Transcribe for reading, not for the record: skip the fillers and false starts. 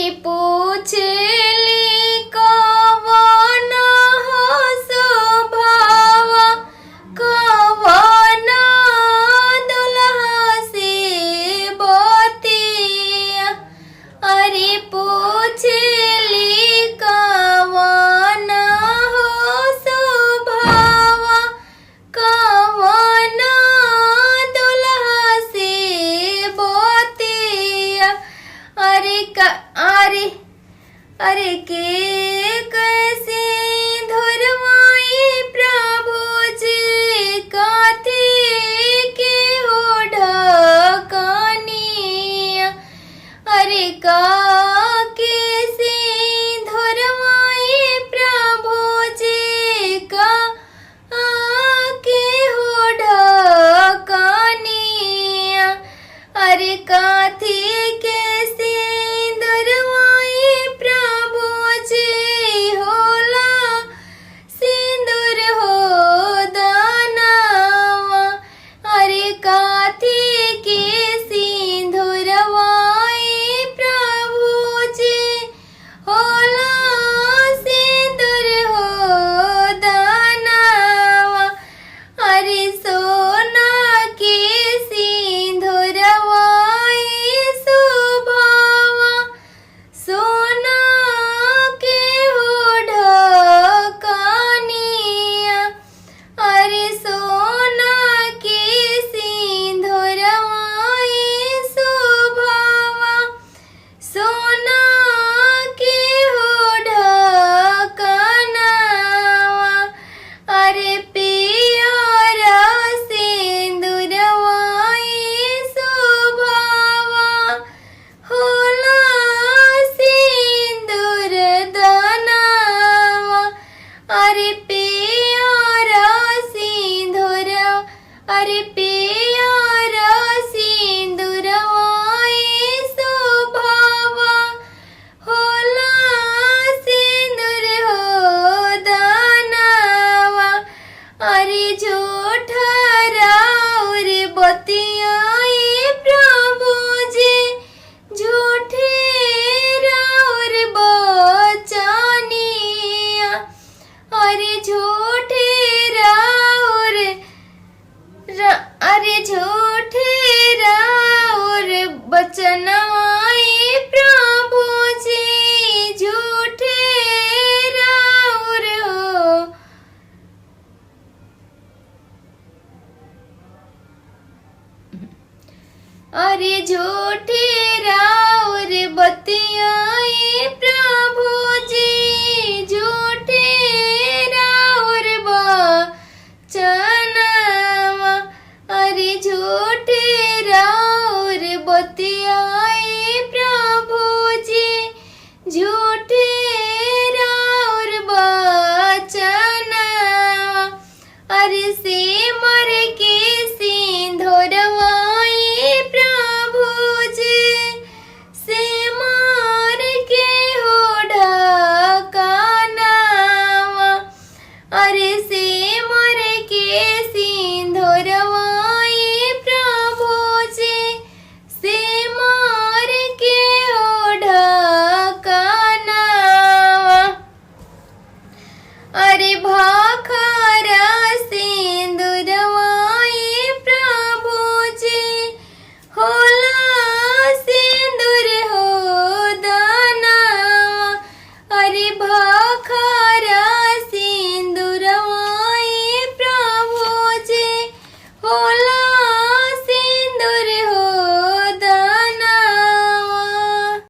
अरे पूछली कवन हो स्वभाव, कवन दुल्हा से बतिया। अरे पूछली कवन हो स्वभाव, कवन दुल्हा से बतिया। अरे के कैसे धुरवाई प्रभु जी, कथी के हो ढकनिया। अरे का कैसे धुरवाई प्रभु जी, का के हो ढकनिया। अरे कथी के अरे झूठे राउर बतियाए प्रभु जी, झूठे राउर बचनवा। अरे झूठे राउर बतियाए प्रभु जी, झूठे राउर बचनवा। अरे से मर के सिंधोरवा खा